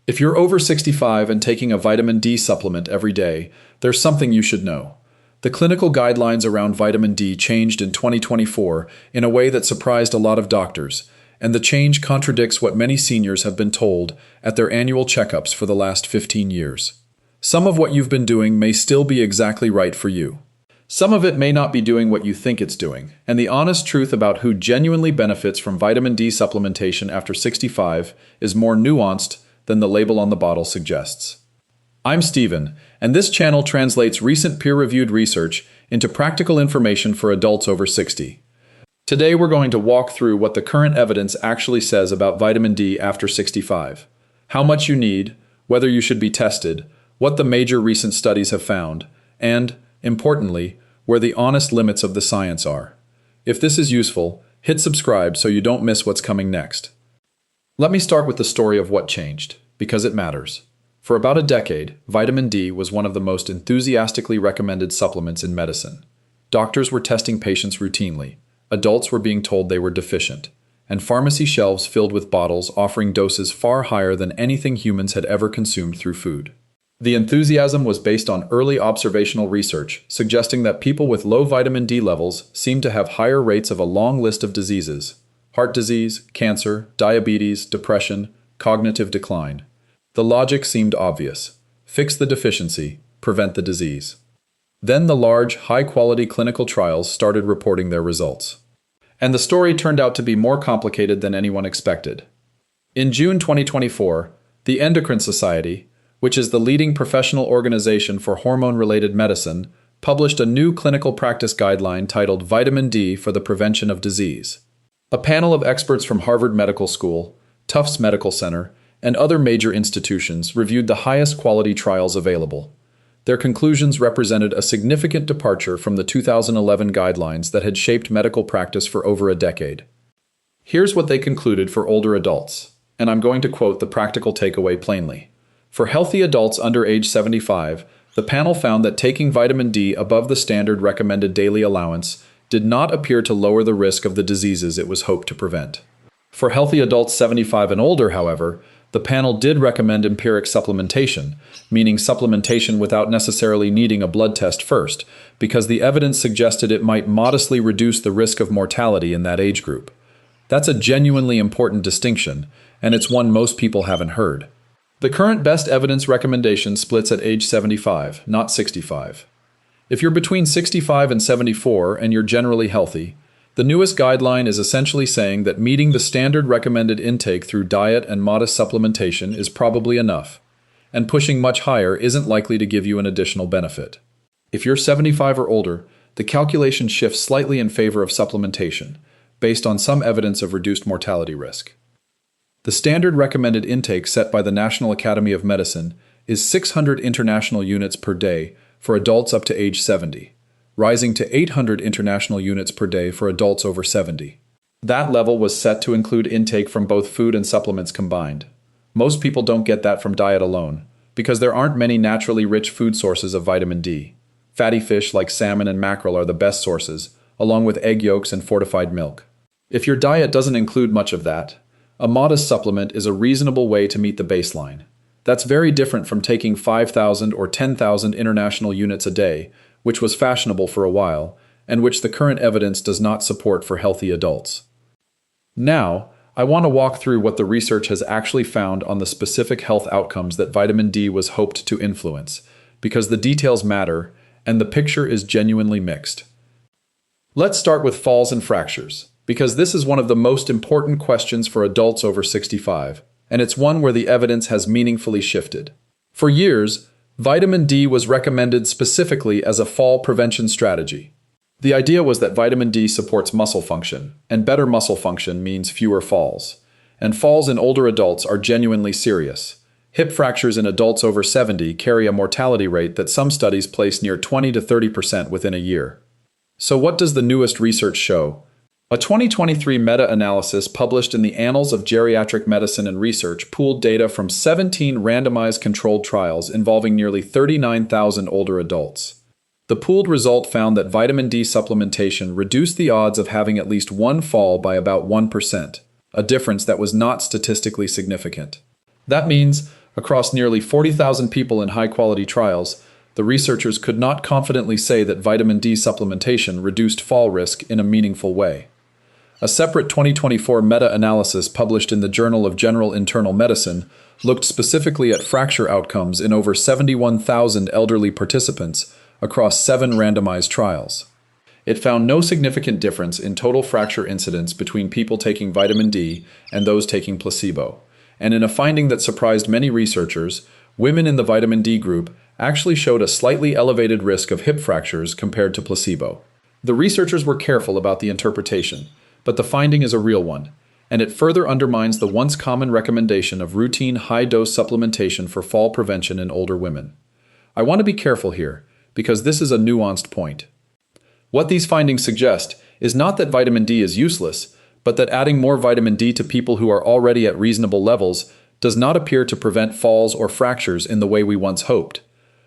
If you're over 65 and taking a vitamin D supplement every day, there's something you should know. The clinical guidelines around vitamin D changed in 2024 in a way that surprised a lot of doctors, and the change contradicts what many seniors have been told at their annual checkups for the last 15 years. Some of what you've been doing may still be exactly right for you. Some of it may not be doing what you think it's doing, and the honest truth about who genuinely benefits from vitamin D supplementation after 65 is more nuanced than the label on the bottle suggests. I'm Steven, and this channel translates recent peer-reviewed research into practical information for adults over 60. Today we're going to walk through what the current evidence actually says about vitamin D after 65, how much you need, whether you should be tested, what the major recent studies have found, and, importantly, where the honest limits of the science are. If this is useful, hit subscribe so you don't miss what's coming next. Let me start with the story of what changed, because it matters. For about a decade, vitamin D was one of the most enthusiastically recommended supplements in medicine. Doctors were testing patients routinely, adults were being told they were deficient, and pharmacy shelves filled with bottles offering doses far higher than anything humans had ever consumed through food. The enthusiasm was based on early observational research, suggesting that people with low vitamin D levels seemed to have higher rates of a long list of diseases: heart disease, cancer, diabetes, depression, cognitive decline. The logic seemed obvious: fix the deficiency, prevent the disease. Then the large, high-quality clinical trials started reporting their results. And the story turned out to be more complicated than anyone expected. In June 2024, the Endocrine Society, which is the leading professional organization for hormone-related medicine, published a new clinical practice guideline titled Vitamin D for the Prevention of Disease. A panel of experts from Harvard Medical School, Tufts Medical Center, and other major institutions reviewed the highest quality trials available. Their conclusions represented a significant departure from the 2011 guidelines that had shaped medical practice for over a decade. Here's what they concluded for older adults, and I'm going to quote the practical takeaway plainly. For healthy adults under age 75, the panel found that taking vitamin D above the standard recommended daily allowance did not appear to lower the risk of the diseases it was hoped to prevent. For healthy adults 75 and older, however, the panel did recommend empiric supplementation, meaning supplementation without necessarily needing a blood test first, because the evidence suggested it might modestly reduce the risk of mortality in that age group. That's a genuinely important distinction, and it's one most people haven't heard. The current best evidence recommendation splits at age 75, not 65. If you're between 65 and 74 and you're generally healthy, the newest guideline is essentially saying that meeting the standard recommended intake through diet and modest supplementation is probably enough, and pushing much higher isn't likely to give you an additional benefit. If you're 75 or older, the calculation shifts slightly in favor of supplementation, based on some evidence of reduced mortality risk. The standard recommended intake set by the National Academy of Medicine is 600 international units per day for adults up to age 70, rising to 800 international units per day for adults over 70. That level was set to include intake from both food and supplements combined. Most people don't get that from diet alone, because there aren't many naturally rich food sources of vitamin D. Fatty fish like salmon and mackerel are the best sources, along with egg yolks and fortified milk. If your diet doesn't include much of that, a modest supplement is a reasonable way to meet the baseline. That's very different from taking 5,000 or 10,000 international units a day, which was fashionable for a while, and which the current evidence does not support for healthy adults. Now, I want to walk through what the research has actually found on the specific health outcomes that vitamin D was hoped to influence, because the details matter, and the picture is genuinely mixed. Let's start with falls and fractures, because this is one of the most important questions for adults over 65, and it's one where the evidence has meaningfully shifted. For years, vitamin D was recommended specifically as a fall prevention strategy. The idea was that vitamin D supports muscle function, and better muscle function means fewer falls. And falls in older adults are genuinely serious. Hip fractures in adults over 70 carry a mortality rate that some studies place near 20 to 30% within a year. So what does the newest research show? A 2023 meta-analysis published in the Annals of Geriatric Medicine and Research pooled data from 17 randomized controlled trials involving nearly 39,000 older adults. The pooled result found that vitamin D supplementation reduced the odds of having at least one fall by about 1%, a difference that was not statistically significant. That means Across nearly 40,000 people in high-quality trials, the researchers could not confidently say that vitamin D supplementation reduced fall risk in a meaningful way. A separate 2024 meta-analysis published in the Journal of General Internal Medicine looked specifically at fracture outcomes in over 71,000 elderly participants across 7 randomized trials. It found no significant difference in total fracture incidence between people taking vitamin D and those taking placebo. And in a finding that surprised many researchers, women in the vitamin D group actually showed a slightly elevated risk of hip fractures compared to placebo. The researchers were careful about the interpretation, but the finding is a real one, and it further undermines the once common recommendation of routine high-dose supplementation for fall prevention in older women. I want to be careful here, because this is a nuanced point. What these findings suggest is not that vitamin D is useless, but that adding more vitamin D to people who are already at reasonable levels does not appear to prevent falls or fractures in the way we once hoped.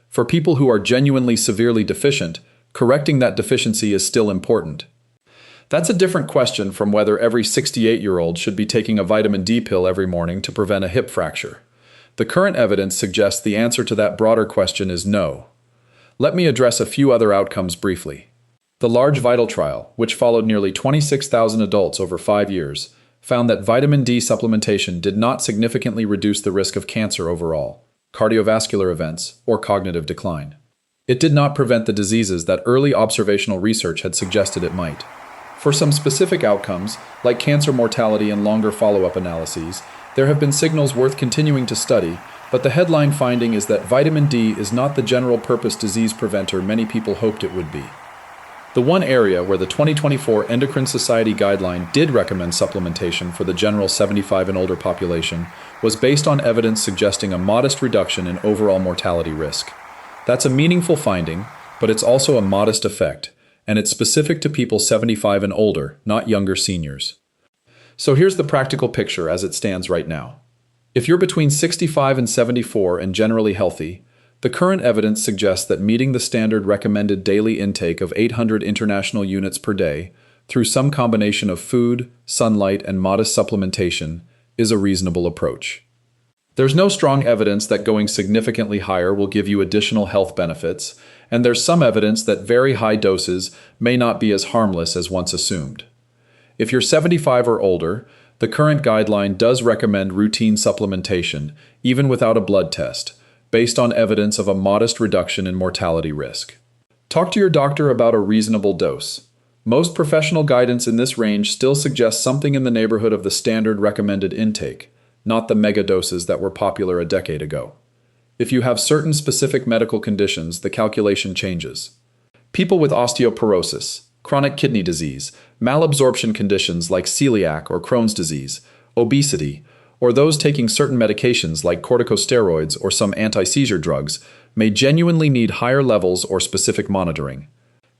For people who are genuinely severely deficient, correcting that deficiency is still important. That's a different question from whether every 68-year-old should be taking a vitamin D pill every morning to prevent a hip fracture. The current evidence suggests the answer to that broader question is no. Let me address a few other outcomes briefly. The large VITAL trial, which followed nearly 26,000 adults over 5 years, found that vitamin D supplementation did not significantly reduce the risk of cancer overall, cardiovascular events, or cognitive decline. It did not prevent the diseases that early observational research had suggested it might. For some specific outcomes, like cancer mortality and longer follow-up analyses, there have been signals worth continuing to study, but the headline finding is that vitamin D is not the general-purpose disease preventer many people hoped it would be. The one area where the 2024 Endocrine Society Guideline did recommend supplementation for the general 75 and older population was based on evidence suggesting a modest reduction in overall mortality risk. That's a meaningful finding, but it's also a modest effect, and it's specific to people 75 and older, not younger seniors. So here's the practical picture as it stands right now. If you're between 65 and 74 and generally healthy, the current evidence suggests that meeting the standard recommended daily intake of 800 international units per day through some combination of food, sunlight, and modest supplementation is a reasonable approach. There's no strong evidence that going significantly higher will give you additional health benefits, and there's some evidence that very high doses may not be as harmless as once assumed. If you're 75 or older, the current guideline does recommend routine supplementation, even without a blood test, based on evidence of a modest reduction in mortality risk. Talk to your doctor about a reasonable dose. Most professional guidance in this range still suggests something in the neighborhood of the standard recommended intake, not the mega doses that were popular a decade ago. If you have certain specific medical conditions, the calculation changes. People with osteoporosis, chronic kidney disease, malabsorption conditions like celiac or Crohn's disease, obesity, or those taking certain medications like corticosteroids or some anti-seizure drugs may genuinely need higher levels or specific monitoring.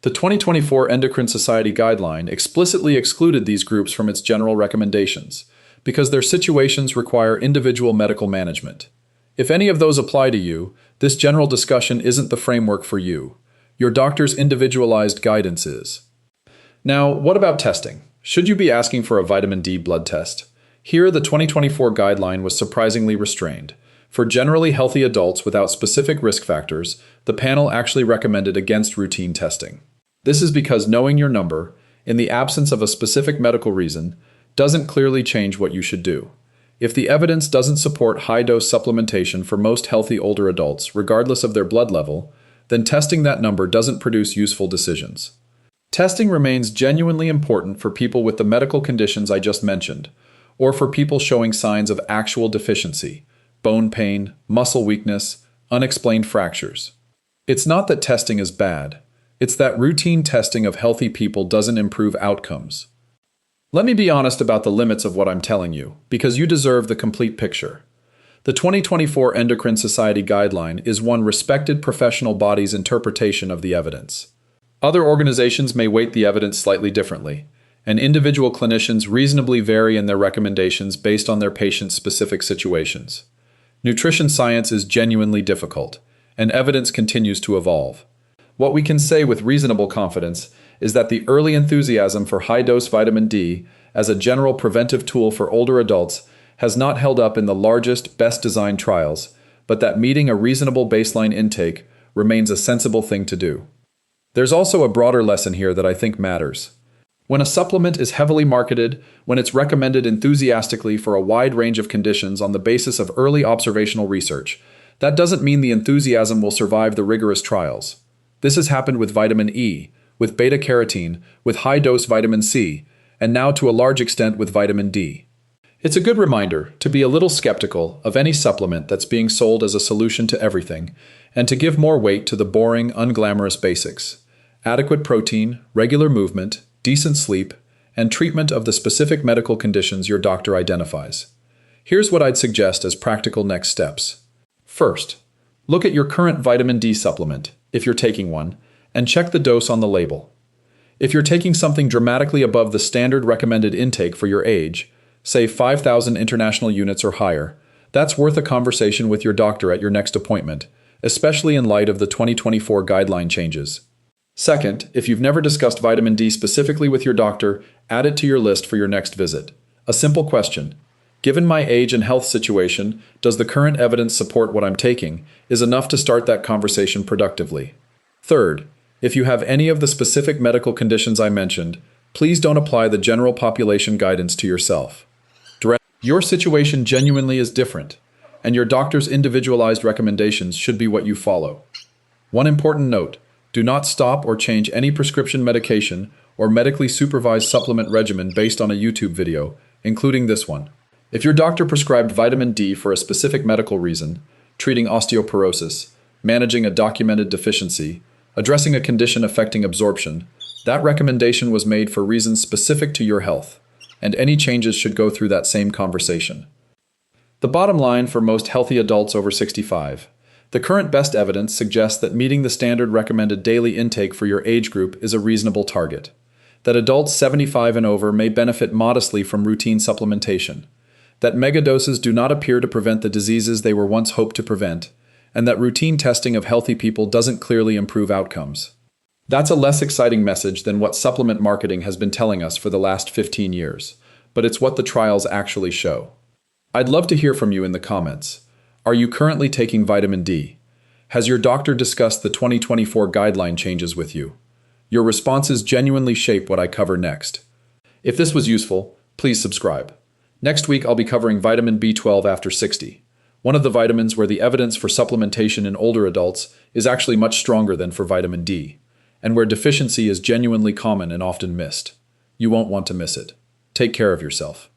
The 2024 Endocrine Society Guideline explicitly excluded these groups from its general recommendations because their situations require individual medical management. If any of those apply to you, this general discussion isn't the framework for you. Your doctor's individualized guidance is. Now, what about testing? Should you be asking for a vitamin D blood test? Here, the 2024 guideline was surprisingly restrained. For generally healthy adults without specific risk factors, the panel actually recommended against routine testing. This is because knowing your number, in the absence of a specific medical reason, doesn't clearly change what you should do. If the evidence doesn't support high-dose supplementation for most healthy older adults, regardless of their blood level, then testing that number doesn't produce useful decisions. Testing remains genuinely important for people with the medical conditions I just mentioned, or for people showing signs of actual deficiency, bone pain, muscle weakness, unexplained fractures. It's not that testing is bad. It's that routine testing of healthy people doesn't improve outcomes. Let me be honest about the limits of what I'm telling you, because you deserve the complete picture. The 2024 Endocrine Society Guideline is one respected professional body's interpretation of the evidence. Other organizations may weight the evidence slightly differently, and individual clinicians reasonably vary in their recommendations based on their patients' specific situations. Nutrition science is genuinely difficult, and evidence continues to evolve. What we can say with reasonable confidence is that the early enthusiasm for high-dose vitamin D as a general preventive tool for older adults has not held up in the largest, best-designed trials, but that meeting a reasonable baseline intake remains a sensible thing to do. There's also a broader lesson here that I think matters. When a supplement is heavily marketed, when it's recommended enthusiastically for a wide range of conditions on the basis of early observational research, that doesn't mean the enthusiasm will survive the rigorous trials. This has happened with vitamin E, with beta-carotene, with high-dose vitamin C, and now to a large extent with vitamin D. It's a good reminder to be a little skeptical of any supplement that's being sold as a solution to everything, and to give more weight to the boring, unglamorous basics: adequate protein, regular movement, decent sleep, and treatment of the specific medical conditions your doctor identifies. Here's what I'd suggest as practical next steps. First, look at your current vitamin D supplement, if you're taking one, and check the dose on the label. If you're taking something dramatically above the standard recommended intake for your age, say 5,000 international units or higher, that's worth a conversation with your doctor at your next appointment, especially in light of the 2024 guideline changes. Second, if you've never discussed vitamin D specifically with your doctor, add it to your list for your next visit. A simple question: given my age and health situation, does the current evidence support what I'm taking, is enough to start that conversation productively. Third, if you have any of the specific medical conditions I mentioned, please don't apply the general population guidance to yourself. Your situation genuinely is different, and your doctor's individualized recommendations should be what you follow. One important note: do not stop or change any prescription medication or medically supervised supplement regimen based on a YouTube video, including this one. If your doctor prescribed vitamin D for a specific medical reason, treating osteoporosis, managing a documented deficiency, addressing a condition affecting absorption, that recommendation was made for reasons specific to your health, and any changes should go through that same conversation. The bottom line for most healthy adults over 65. The current best evidence suggests that meeting the standard recommended daily intake for your age group is a reasonable target. That adults 75 and over may benefit modestly from routine supplementation. That megadoses do not appear to prevent the diseases they were once hoped to prevent, and that routine testing of healthy people doesn't clearly improve outcomes. That's a less exciting message than what supplement marketing has been telling us for the last 15 years, but it's what the trials actually show. I'd love to hear from you in the comments. Are you currently taking vitamin D? Has your doctor discussed the 2024 guideline changes with you? Your responses genuinely shape what I cover next. If this was useful, please subscribe. Next week I'll be covering vitamin B12 after 60, one of the vitamins where the evidence for supplementation in older adults is actually much stronger than for vitamin D, and where deficiency is genuinely common and often missed. You won't want to miss it. Take care of yourself.